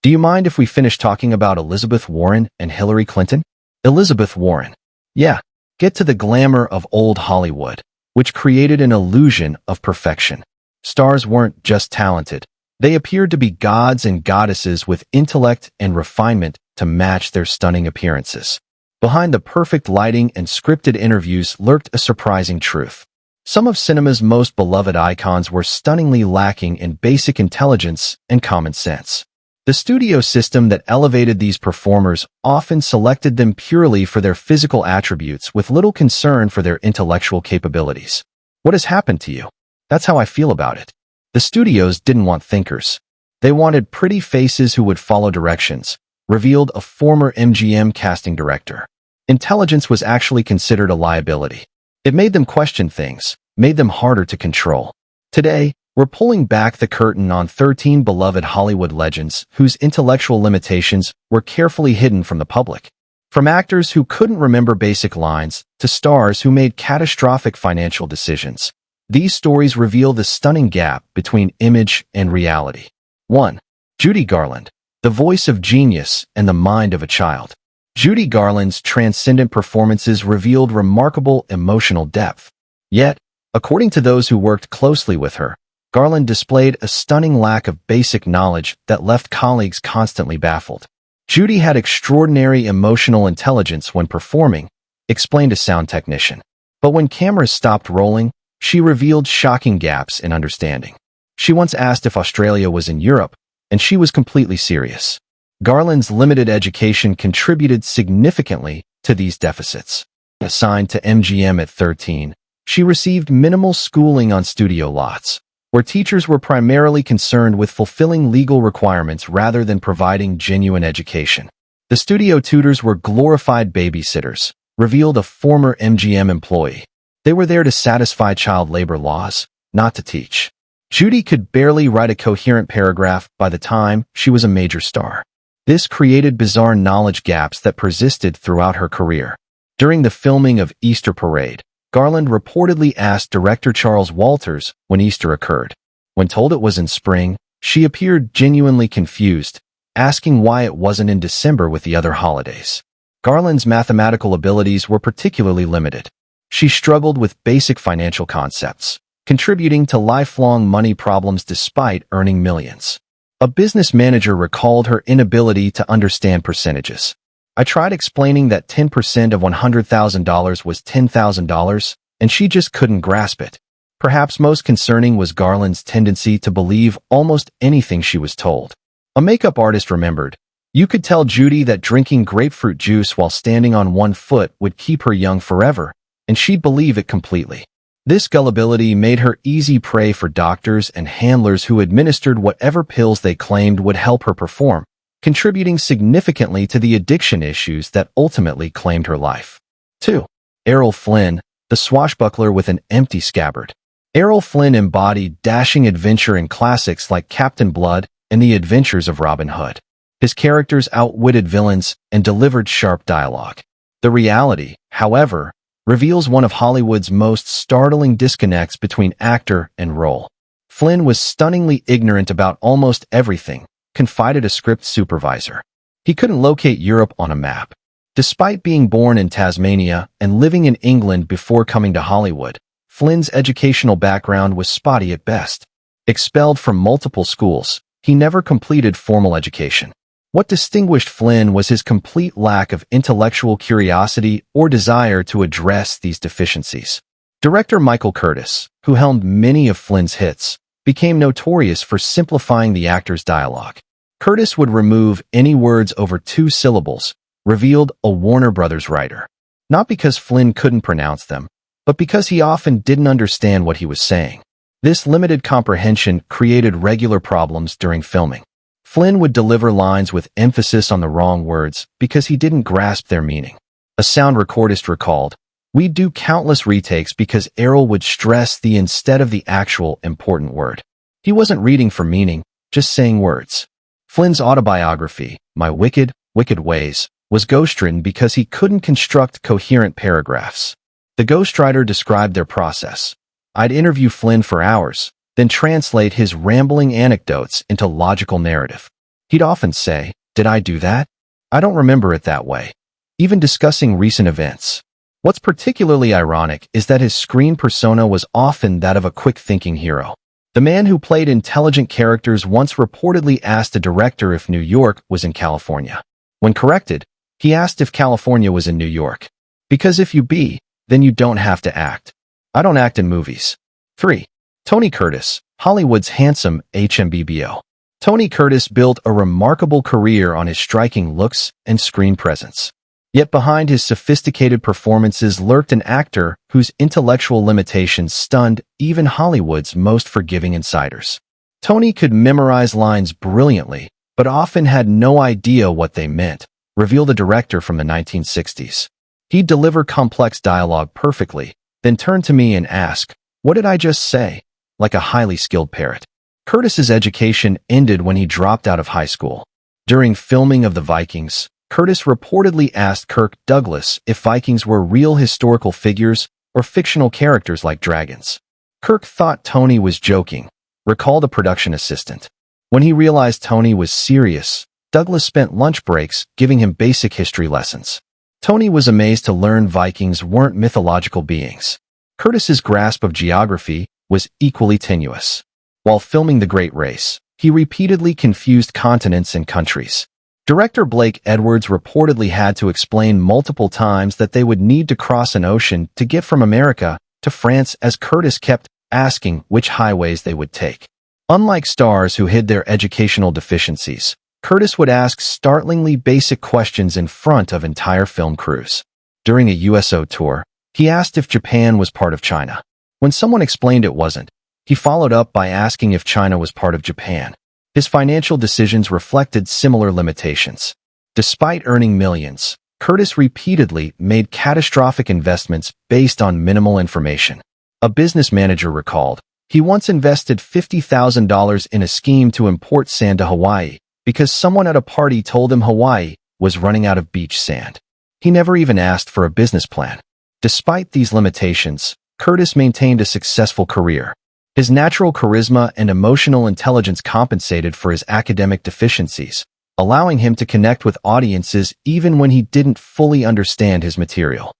Do you mind if we finish talking about Elizabeth Warren and Hillary Clinton? Elizabeth Warren. Yeah, get to the glamour of old Hollywood, which created an illusion of perfection. Stars weren't just talented. They appeared to be gods and goddesses with intellect and refinement to match their stunning appearances. Behind the perfect lighting and scripted interviews lurked a surprising truth. Some of cinema's most beloved icons were stunningly lacking in basic intelligence and common sense. The studio system that elevated these performers often selected them purely for their physical attributes with little concern for their intellectual capabilities. What has happened to you? That's how I feel about it. The studios didn't want thinkers. They wanted pretty faces who would follow directions, revealed a former MGM casting director. Intelligence was actually considered a liability. It made them question things, made them harder to control. Today, we're pulling back the curtain on 13 beloved Hollywood legends whose intellectual limitations were carefully hidden from the public. From actors who couldn't remember basic lines to stars who made catastrophic financial decisions, these stories reveal the stunning gap between image and reality. 1. Judy Garland, the voice of genius and the mind of a child. Judy Garland's transcendent performances revealed remarkable emotional depth. Yet, according to those who worked closely with her, Garland displayed a stunning lack of basic knowledge that left colleagues constantly baffled. Judy had extraordinary emotional intelligence when performing, explained a sound technician. But when cameras stopped rolling, she revealed shocking gaps in understanding. She once asked if Australia was in Europe, and she was completely serious. Garland's limited education contributed significantly to these deficits. Assigned to MGM at 13, she received minimal schooling on studio lots, where teachers were primarily concerned with fulfilling legal requirements rather than providing genuine education. The studio tutors were glorified babysitters, revealed a former MGM employee. They were there to satisfy child labor laws, not to teach. Judy could barely write a coherent paragraph by the time she was a major star. This created bizarre knowledge gaps that persisted throughout her career. During the filming of Easter Parade, Garland reportedly asked director Charles Walters when Easter occurred. When told it was in spring, she appeared genuinely confused, asking why it wasn't in December with the other holidays. Garland's mathematical abilities were particularly limited. She struggled with basic financial concepts, contributing to lifelong money problems despite earning millions. A business manager recalled her inability to understand percentages. I tried explaining that 10% of $100,000 was $10,000, and she just couldn't grasp it. Perhaps most concerning was Garland's tendency to believe almost anything she was told. A makeup artist remembered, "You could tell Judy that drinking grapefruit juice while standing on one foot would keep her young forever, and she'd believe it completely." This gullibility made her easy prey for doctors and handlers who administered whatever pills they claimed would help her perform, contributing significantly to the addiction issues that ultimately claimed her life. 2. Errol Flynn, the swashbuckler with an empty scabbard. Errol Flynn embodied dashing adventure in classics like Captain Blood and The Adventures of Robin Hood. His characters outwitted villains and delivered sharp dialogue. The reality, however, reveals one of Hollywood's most startling disconnects between actor and role. Flynn was stunningly ignorant about almost everything, confided a script supervisor. He couldn't locate Europe on a map. Despite being born in Tasmania and living in England before coming to Hollywood, Flynn's educational background was spotty at best. Expelled from multiple schools, he never completed formal education. What distinguished Flynn was his complete lack of intellectual curiosity or desire to address these deficiencies. Director Michael Curtis, who helmed many of Flynn's hits, became notorious for simplifying the actor's dialogue. Curtis would remove any words over 2 syllables, revealed a Warner Brothers writer. Not because Flynn couldn't pronounce them, but because he often didn't understand what he was saying. This limited comprehension created regular problems during filming. Flynn would deliver lines with emphasis on the wrong words because he didn't grasp their meaning. A sound recordist recalled, "We'd do countless retakes because Errol would stress the instead of the actual important word. He wasn't reading for meaning, just saying words." Flynn's autobiography, My Wicked, Wicked Ways, was ghostwritten because he couldn't construct coherent paragraphs. The ghostwriter described their process. "I'd interview Flynn for hours, then translate his rambling anecdotes into logical narrative. He'd often say, "Did I do that? I don't remember it that way." Even discussing recent events. What's particularly ironic is that his screen persona was often that of a quick-thinking hero. The man who played intelligent characters once reportedly asked a director if New York was in California. When corrected, he asked if California was in New York. Because if you be, then you don't have to act. I don't act in movies. 3. Tony Curtis, Hollywood's handsome HMBBO. Tony Curtis built a remarkable career on his striking looks and screen presence. Yet behind his sophisticated performances lurked an actor whose intellectual limitations stunned even Hollywood's most forgiving insiders. Tony could memorize lines brilliantly, but often had no idea what they meant, revealed a director from the 1960s. He'd deliver complex dialogue perfectly, then turn to me and ask, "What did I just say?" like a highly skilled parrot. Curtis's education ended when he dropped out of high school. During filming of The Vikings, Curtis reportedly asked Kirk Douglas if Vikings were real historical figures or fictional characters like dragons. Kirk thought Tony was joking, recalled a production assistant. When he realized Tony was serious, Douglas spent lunch breaks giving him basic history lessons. Tony was amazed to learn Vikings weren't mythological beings. Curtis's grasp of geography was equally tenuous. While filming The Great Race, he repeatedly confused continents and countries. Director Blake Edwards reportedly had to explain multiple times that they would need to cross an ocean to get from America to France, as Curtis kept asking which highways they would take. Unlike stars who hid their educational deficiencies, Curtis would ask startlingly basic questions in front of entire film crews. During a USO tour, he asked if Japan was part of China. When someone explained it wasn't, he followed up by asking if China was part of Japan. His financial decisions reflected similar limitations. Despite earning millions, Curtis repeatedly made catastrophic investments based on minimal information. A business manager recalled, he once invested $50,000 in a scheme to import sand to Hawaii because someone at a party told him Hawaii was running out of beach sand. He never even asked for a business plan. Despite these limitations, Curtis maintained a successful career. His natural charisma and emotional intelligence compensated for his academic deficiencies, allowing him to connect with audiences even when he didn't fully understand his material.